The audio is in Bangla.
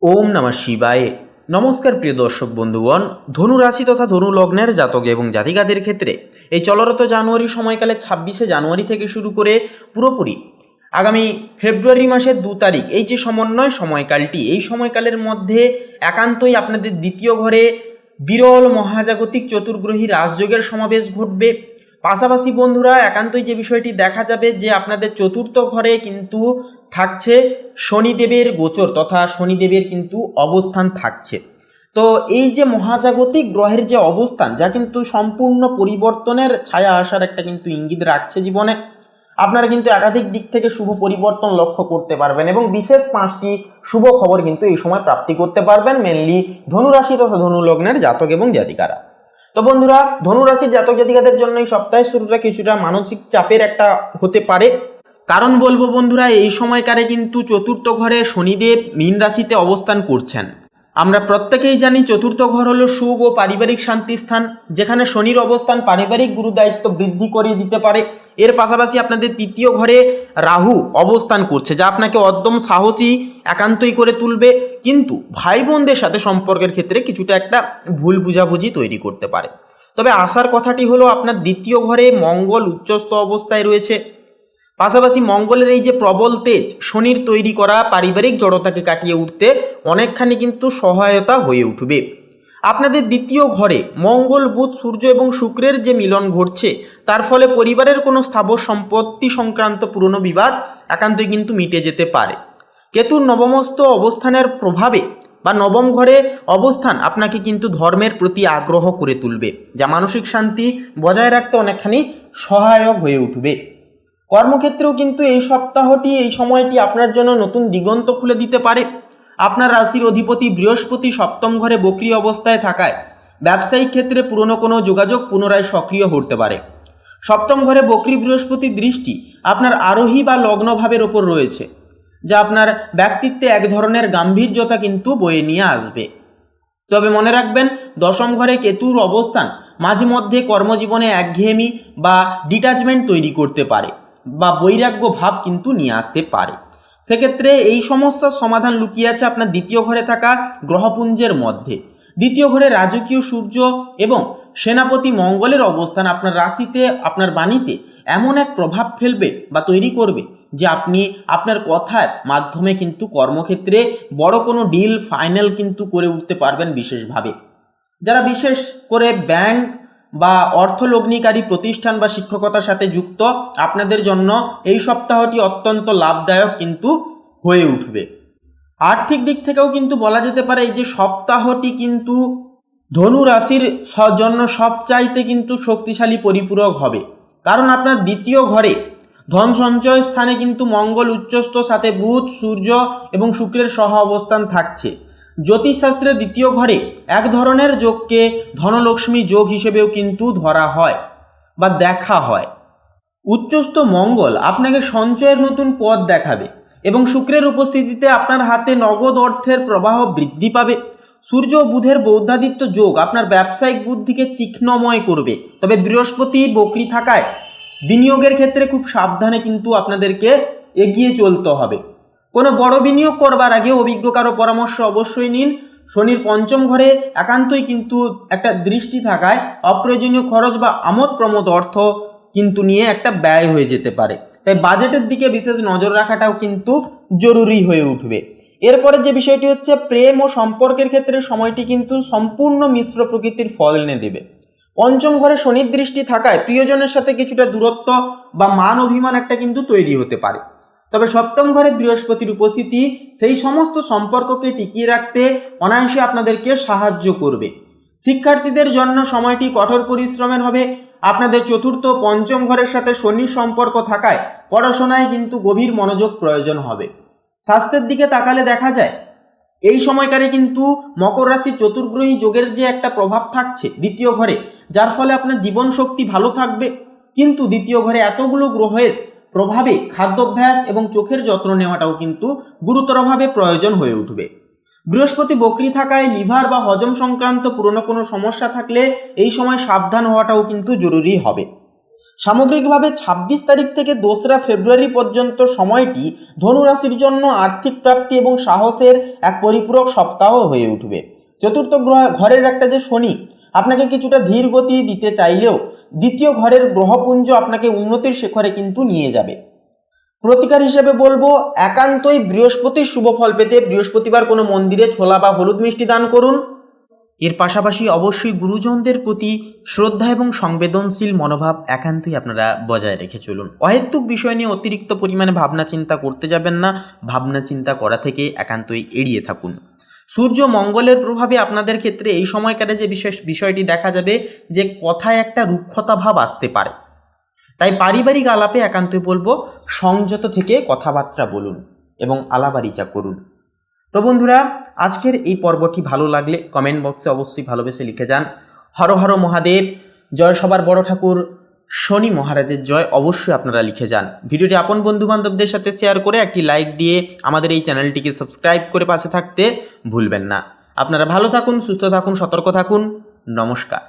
ওম নমঃ শিবায়। নমস্কার প্রিয় দর্শক বন্ধুগণ, ধনু রাশি তথা ধনু লগ্নের জাতক এবং জাতিকাদের ক্ষেত্রে এই চলরত জানুয়ারি সময়কালে 26শে জানুয়ারি থেকে শুরু করে পুরোপুরি আগামী ফেব্রুয়ারি মাসের 2 তারিখ এই যে সমন্বয় সময়কালটি, এই সময়কালের মধ্যে একান্তই আপনাদের দ্বিতীয় ঘরে বিরল মহাজাগতিক চতুর্গ্রহী রাজযোগের সমাবেশ ঘটবে। পাশাপাশি বন্ধুরা একান্তই যে বিষয়টি দেখা যাবে যে আপনাদের চতুর্থ ঘরে কিন্তু থাকছে শনিদেবের গোচর তথা শনিদেবের কিন্তু অবস্থান থাকছে। তো এই যে মহাজাগতিক গ্রহের যে অবস্থান, যা কিন্তু সম্পূর্ণ পরিবর্তনের ছায়া আসার একটা কিন্তু ইঙ্গিত রাখছে জীবনে। আপনারা কিন্তু একাধিক দিক থেকে শুভ পরিবর্তন লক্ষ্য করতে পারবেন এবং বিশেষ 5টি শুভ খবর কিন্তু এই সময় প্রাপ্তি করতে পারবেন, মেনলি ধনুরাশি তথা ধনু লগ্নের জাতক এবং জাতিকারা। তো বন্ধুরা, ধনুরাশির জাতক জাতিকাদের জন্য এই সপ্তাহের শুরুটা কিছুটা মানসিক চাপের একটা হতে পারে। কারণ বলবো বন্ধুরা, এই সময়কারে কিন্তু চতুর্থ ঘরে শনিদেব মীন রাশিতে অবস্থান করছেন। আমরা প্রত্যেকেই জানি চতুর্থ ঘর হলো সুখ ও পারিবারিক শান্তি স্থান, যেখানে শনির অবস্থান পারিবারিক গুরুদায়িত্ব বৃদ্ধি করিয়ে দিতে পারে। এর পাশাপাশি আপনাদের তৃতীয় ঘরে রাহু অবস্থান করছে, যা আপনাকে অদ্যম সাহসী একান্তই করে তুলবে, কিন্তু ভাই বোনদের সাথে সম্পর্কের ক্ষেত্রে কিছুটা একটা ভুল বুঝাবুঝি তৈরি করতে পারে। তবে আশার কথাটি হলো আপনার দ্বিতীয় ঘরে মঙ্গল উচ্চস্থ অবস্থায় রয়েছে। পাশাপাশি মঙ্গলের এই যে প্রবল তেজ শনির তৈরি করা পারিবারিক জড়তাকে কাটিয়ে উঠতে অনেকখানি কিন্তু সহায়তা হয়ে উঠবে। আপনাদের দ্বিতীয় ঘরে মঙ্গল, বুধ, সূর্য এবং শুক্রের যে মিলন ঘটছে, তার ফলে পরিবারের কোনো স্থাবর সম্পত্তি সংক্রান্ত পুরনো বিবাদ একান্তই কিন্তু মিটে যেতে পারে। কেতুর নবমস্থ অবস্থানের প্রভাবে বা নবম ঘরে অবস্থান আপনাকে কিন্তু ধর্মের প্রতি আগ্রহ করে তুলবে, যা মানসিক শান্তি বজায় রাখতে অনেকখানি সহায়ক হয়ে উঠবে। কর্মক্ষেত্রেও কিন্তু এই সপ্তাহটি, এই সময়টি আপনার জন্য নতুন দিগন্ত খুলে দিতে পারে। আপনার রাশির অধিপতি বৃহস্পতি সপ্তম ঘরে বক্রী অবস্থায় থাকায় ব্যবসায়িক ক্ষেত্রে পুরনো কোনো যোগাযোগ পুনরায় সক্রিয় হতে পারে। সপ্তম ঘরে বক্রী বৃহস্পতির দৃষ্টি আপনার আরোহী বা লগ্নভাবের ওপর রয়েছে, যা আপনার ব্যক্তিত্বে এক ধরনের গাম্ভীর্যতা কিন্তু বয়ে নিয়ে আসবে। তবে মনে রাখবেন, দশম ঘরে কেতুর অবস্থান মাঝে মধ্যে কর্মজীবনে একঘেয়েমি বা ডিটাচমেন্ট তৈরি করতে পারে বা বৈরাগ্য ভাব কিন্তু নিয়ে আসতে পারে। সেক্ষেত্রে এই সমস্যার সমাধান লুকিয়ে আছে আপনার দ্বিতীয় ঘরে থাকা গ্রহপুঞ্জের মধ্যে। দ্বিতীয় ঘরে রাজকীয় সূর্য এবং সেনাপতি মঙ্গলের অবস্থান আপনার রাশিতে, আপনার বাণীতে এমন এক প্রভাব ফেলবে বা তৈরি করবে যে আপনি আপনার কথার মাধ্যমে কিন্তু কর্মক্ষেত্রে বড় কোনো ডিল ফাইনাল কিন্তু করে উঠতে পারবেন বিশেষভাবে। যারা বিশেষ করে ব্যাংক বা অর্থলগ্নিকারী প্রতিষ্ঠান বা শিক্ষকতার সাথে যুক্ত, আপনাদের জন্য এই সপ্তাহটি অত্যন্ত লাভদায়ক কিন্তু হয়ে উঠবে। আর্থিক দিক থেকেও কিন্তু বলা যেতে পারে এই যে সপ্তাহটি কিন্তু ধনু রাশির জন্য সবচাইতে কিন্তু শক্তিশালী পরিপূরক হবে। কারণ আপনার দ্বিতীয় ঘরে ধন সঞ্চয় স্থানে কিন্তু মঙ্গল উচ্চস্থ, সাথে বুধ, সূর্য এবং শুক্রের সহ অবস্থান থাকছে। জ্যোতিষশাস্ত্রের দ্বিতীয় ঘরে এক ধরনের যোগকে ধনলক্ষ্মী যোগ হিসেবেও কিন্তু ধরা হয় বা দেখা হয়। উচ্চস্থ মঙ্গল আপনাকে সঞ্চয়ের নতুন পথ দেখাবে এবং শুক্রের উপস্থিতিতে আপনার হাতে নগদ অর্থের প্রবাহ বৃদ্ধি পাবে। সূর্য ও বুধের বৌদ্ধাদিত্য যোগ আপনার ব্যবসায়িক বুদ্ধিকে তীক্ষ্ণময় করবে। তবে বৃহস্পতি বক্রী থাকায় বিনিয়োগের ক্ষেত্রে খুব সাবধানে কিন্তু আপনাদেরকে এগিয়ে চলতে হবে। কোনো বড় বিনিয়োগ করবার আগে অভিজ্ঞ কারো পরামর্শ অবশ্যই নিন। শনির পঞ্চম ঘরে একান্তই কিন্তু একটা দৃষ্টি থাকায় অপ্রয়োজনীয় খরচ বা আমোদ প্রমোদ অর্থ কিন্তু নিয়ে একটা ব্যয় হয়ে যেতে পারে। তাই বাজেটের দিকে বিশেষ নজর রাখাটাও কিন্তু জরুরি হয়ে উঠবে। এরপরে যে বিষয়টি হচ্ছে প্রেম ও সম্পর্কের ক্ষেত্রে সময়টি কিন্তু সম্পূর্ণ মিশ্র প্রকৃতির ফল এনে দেবে। পঞ্চম ঘরে শনির দৃষ্টি থাকায় প্রিয়জনের সাথে কিছুটা দূরত্ব বা মান অভিমান একটা কিন্তু তৈরি হতে পারে। তবে সপ্তম ঘরে বৃহস্পতির উপস্থিতি সেই সমস্ত সম্পর্ককে টিকিয়ে রাখতে অনায়াসে আপনাদেরকে সাহায্য করবে। শিক্ষার্থীদের জন্য সময়টি কঠোর পরিশ্রমের হবে। আপনাদের চতুর্থ পঞ্চম ঘরের সাথে শনির সম্পর্ক থাকায় পড়াশোনায় কিন্তু গভীর মনোযোগ প্রয়োজন হবে। স্বাস্থ্যের দিকে তাকালে দেখা যায় এই সময়কারে কিন্তু মকর রাশি চতুর্গ্রহী যোগের যে একটা প্রভাব থাকছে দ্বিতীয় ঘরে, যার ফলে আপনার জীবন শক্তি ভালো থাকবে। কিন্তু দ্বিতীয় ঘরে এতগুলো গ্রহের প্রভাবে খাদ্যাভ্যাস এবং চোখের যত্ন নেওয়াটাও কিন্তু গুরুতরভাবে প্রয়োজন হয়ে উঠবে। বৃহস্পতি বক্রী থাকায় লিভার বা হজম সংক্রান্ত পুরনো কোনো সমস্যা থাকলে এই সময় সাবধান হওয়াটাও কিন্তু জরুরি হবে। সামগ্রিকভাবে ২৬ তারিখ থেকে ২রা ফেব্রুয়ারি পর্যন্ত সময়টি ধনুরাশির জন্য আর্থিক প্রাপ্তি এবং সাহসের এক পরিপূরক সপ্তাহ হয়ে উঠবে। চতুর্থ ঘরের একটা যে শনি আপনাকে কিছুটা ধীর গতি দিতে চাইলেও দ্বিতীয় ঘরের গ্রহপুঞ্জ আপনাকে উন্নতির শিখরে কিন্তু নিয়ে যাবে। প্রতিকার হিসেবে বলবো, একান্তই বৃহস্পতির শুভ ফল পেতে বৃহস্পতিবার কোনো মন্দিরে ছোলা বা হলুদ মিষ্টি দান করুন। এর পাশাপাশি অবশ্যই গুরুজনদের প্রতি শ্রদ্ধা এবং সংবেদনশীল মনোভাব একান্তই আপনারা বজায় রেখে চলুন। অহেতুক বিষয় নিয়ে অতিরিক্ত পরিমাণে ভাবনা চিন্তা করতে যাবেন না, ভাবনা চিন্তা করা থেকে একান্তই এড়িয়ে থাকুন। সূর্য মঙ্গলের প্রভাবে আপনাদের ক্ষেত্রে এই সময়কালে যে বিষয়টি দেখা যাবে যে কথায় একটা রুক্ষতা ভাব আসতে পারে, তাই পারিবারিক আলাপে একান্তই বলবো সংযত থেকে কথাবার্তা বলুন এবং আলাপআরিচা করুন। তো বন্ধুরা, আজকের এই পর্বটি ভালো লাগলে কমেন্ট বক্সে অবশ্যই ভালোবেসে লিখে যান হর হর মহাদেব, জয় সবার বড় ঠাকুর শনি মহারাজের জয় অবশ্যই আপনারা লিখে যান। ভিডিওটি আপন বন্ধু বান্ধবদের সাথে শেয়ার করে একটি লাইক দিয়ে আমাদের এই চ্যানেলটিকে সাবস্ক্রাইব করে পাশে থাকতে ভুলবেন না। আপনারা ভালো থাকুন, সুস্থ থাকুন, সতর্ক থাকুন। নমস্কার।